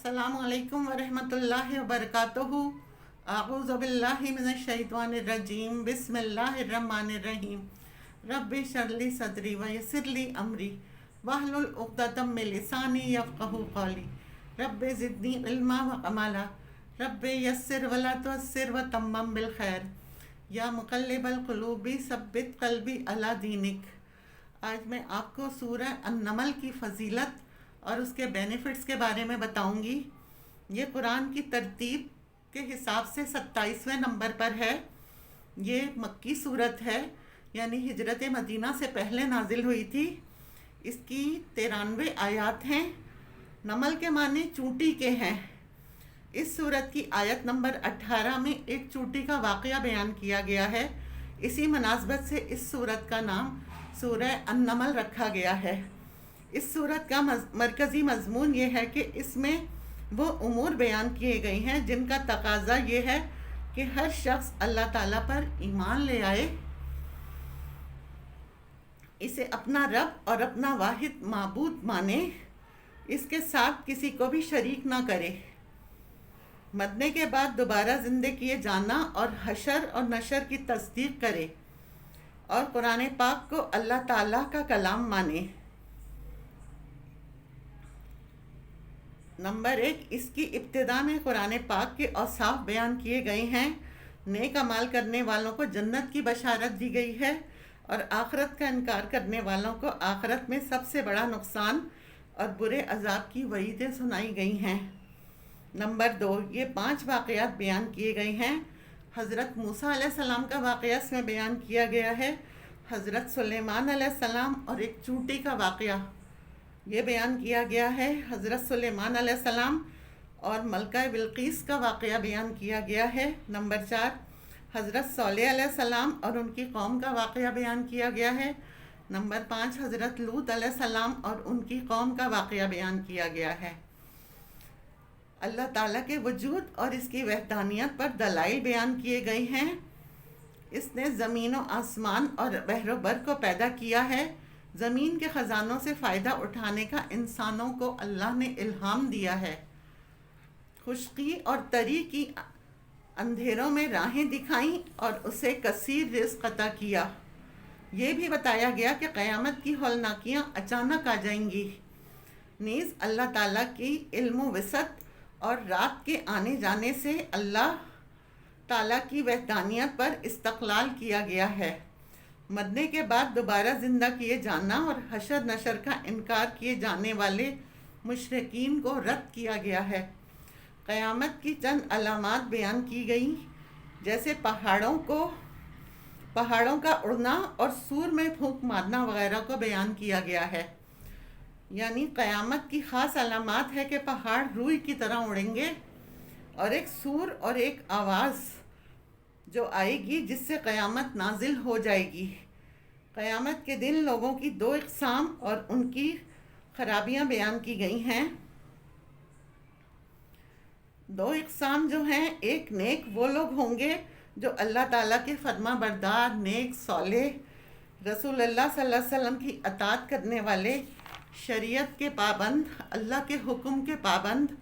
अस्सलामु अलैकुम वरहमतुल्लाहि वबरकातुहू। अऊज़ु बिल्लाहि मिनश शैतानिर रजीम। बिस्मिल्लाहिर रहमानिर रहीम। रब्बि शरली सदरी व यस्सिरली अमरी वहलुल उक़दतम मिन लिसानी यफ़क़हू क़ौली। रब्बि ज़िदनी इल्मा व अमला। रब्बि यस्सिर वला तुअस्सिर व तम्मम बिल खैर। या मुक़ल्लिबल क़ुलूबि सब्बित क़ल्बी अला दीनिक। आज मैं आपको सूरह अन-नमल की फ़जीलत और उसके बेनिफिट्स के बारे में बताऊंगी। ये कुरान की तरतीब के हिसाब से 27वें नंबर पर है। ये मक्की सूरत है, यानी हिजरत मदीना से पहले नाजिल हुई थी। इसकी 93 आयत हैं। नमल के माने चूंटी के हैं। इस सूरत की आयत नंबर 18 में एक चूंटी का वाक़या बयान किया गया है। इसी मुनासबत से इस सूरत का नाम सूरह अन-नमल रखा गया है। इस सूरत का मरकज़ी मज़मून ये है कि इसमें वो उमूर बयान किए गए हैं जिनका तकाज़ा ये है कि हर शख्स अल्लाह ताला पर ईमान ले आए, इसे अपना रब और अपना वाहिद माबूद माने, इसके साथ किसी को भी शरीक ना करे, मरने के बाद दोबारा ज़िंदे किए जाना और हशर और नशर की तस्दीक करे और कुरान पाक को अल्लाह ताला का कलाम माने। नंबर 1, इसकी इब्तिदा में कुरान पाक के औसाफ बयान किए गए हैं। नेक अमाल करने वालों को जन्नत की बशारत दी गई है और आखिरत का इनकार करने वालों को आखिरत में सबसे बड़ा नुकसान और बुरे अजाब की वईदें सुनाई गई हैं। नंबर 2, ये 5 वाक़यात बयान किए गए हैं। हज़रत मूसा अलैहिस्सलाम का वाक़या इसमें बयान किया गया है। हज़रत सुलेमान अलैहिस्सलाम और एक चूंटी का वाक़या ये बयान किया गया है। हज़रत सुलेमान अलैहिस्सलाम और मलका बिल्कीस का वाक़या बयान किया गया है। नंबर 4, हज़रत सोलेह अलैहिस्सलाम और उनकी कौम का वाक़या बयान किया गया है। नंबर 5, हज़रत लूत अलैहिस्सलाम और उनकी कौम का वाक़या बयान किया गया है। अल्लाह ताला के वजूद और इसकी वहदानियत पर दलाइल बयान किए गए हैं। इसने ज़मीन व आसमान और बहरो बर को पैदा किया है। ज़मीन के ख़जानों से फ़ायदा उठाने का इंसानों को अल्लाह ने इल्हाम दिया है। खुश्की और तरी की अंधेरों में राहें दिखाईं और उसे कसीर रिज़्क़ अता किया। ये भी बताया गया कि क़यामत की हौलनाकियाँ अचानक आ जाएंगी। नीज़ अल्लाह ताला की इल्म विसत और रात के आने जाने से अल्लाह ताला की वहदानियत पर इस्तक़लाल किया गया है। मरने के बाद दोबारा ज़िंदा किए जाना और हशर नशर का इनकार किए जाने वाले मुशरिकीन को रद्द किया गया है। क़यामत की चंद अलामात बयान की गई, जैसे पहाड़ों का उड़ना और सूर में फूंक मारना वगैरह को बयान किया गया है। यानी क़यामत की ख़ास अलामात है कि पहाड़ रूई की तरह उड़ेंगे और एक सूर और एक आवाज़ जो आएगी जिससे क़यामत नाजिल हो जाएगी। क़यामत के दिन लोगों की 2 इक़साम और उनकी ख़राबियाँ बयान की गई हैं। 2 इक़साम जो हैं, एक नेक वो लोग होंगे जो अल्लाह ताला के फरमा बरदार, नेक, सालेह, रसूलुल्लाह सल्लल्लाहु अलैहि वसल्लम की अताअत करने वाले, शरीयत के पाबंद, अल्लाह के हुक्म के पाबंद,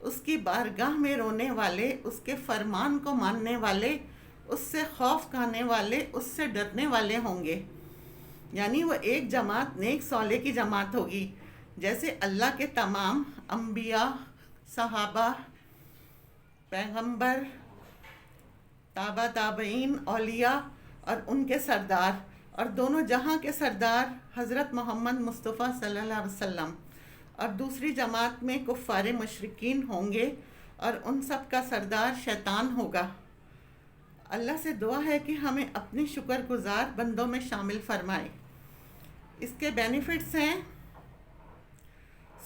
उसकी बारगाह में रोने वाले, उसके फरमान को मानने वाले, उससे खौफ खाने वाले, उससे डरने वाले होंगे। यानी वो एक जमात नेक सौले की जमात होगी, जैसे अल्लाह के तमाम अंबिया, सहाबा, पैगंबर, ताबा ताबईन, औलिया और उनके सरदार और दोनों जहां के सरदार हज़रत मोहम्मद मुस्तफ़ा सल्लल्लाहु अलैहि वसल्लम, और दूसरी जमात में कुफ़ारे मुशरिकीन होंगे और उन सब का सरदार शैतान होगा। अल्लाह से दुआ है कि हमें अपने शुक्रगुज़ार बंदों में शामिल फरमाए। इसके बेनिफिट्स हैं,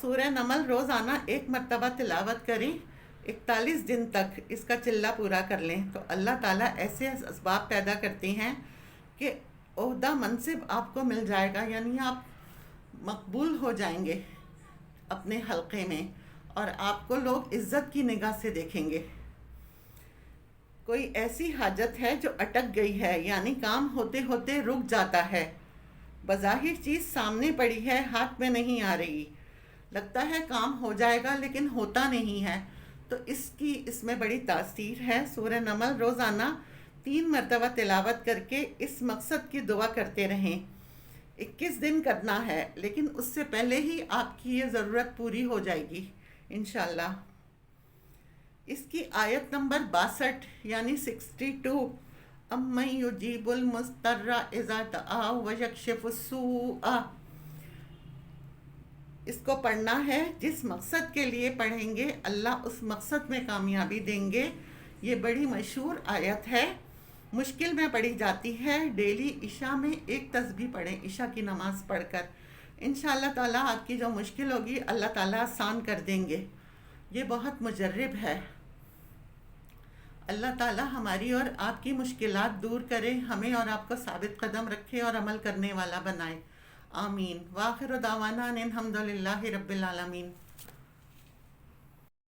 सूरह नमल रोज़ाना 1 मरतबा तिलावत करें, 41 दिन तक इसका चिल्ला पूरा कर लें तो अल्लाह ताला ऐसे असबाब पैदा करते हैं कि ओहदा मनसिब आपको मिल जाएगा, यानी आप मकबूल हो जाएंगे अपने हल्के में और आपको लोग इज़्ज़त की निगाह से देखेंगे। कोई ऐसी हाजत है जो अटक गई है, यानी काम होते होते रुक जाता है, बज़ाहिर चीज़ सामने पड़ी है, हाथ में नहीं आ रही, لگتا ہے کام ہو جائے گا لیکن ہوتا نہیں ہے. تو اس میں بڑی تاثیر ہے. سورہ نمل روزانہ 3 مرتبہ تلاوت کر کے اس مقصد کی دعا کرتے رہیں. 21 دن کرنا ہے، لیکن اس سے پہلے ہی آپ کی یہ ضرورت پوری ہو جائے گی انشاءاللہ. اس کی آیت نمبر 62 یعنی 62، امن یجیب المضطر اذا دعا ویکشف السوء. اس کو پڑھنا ہے. جس مقصد کے لیے پڑھیں گے اللہ اس مقصد میں کامیابی دیں گے. یہ بڑی مشہور آیت ہے، مشکل میں پڑھی جاتی ہے. ڈیلی عشاء میں ایک تسبیح پڑھیں، عشاء کی نماز پڑھ کر. انشاءاللہ تعالیٰ آپ کی جو مشکل ہوگی اللہ تعالیٰ آسان کر دیں گے. یہ بہت مجرب ہے. اللہ تعالیٰ ہماری اور آپ کی مشکلات دور کرے، ہمیں اور آپ کو ثابت قدم رکھے اور عمل کرنے والا بنائے. آمین. وآخر دعوانا ان الحمد للہ رب العالمین.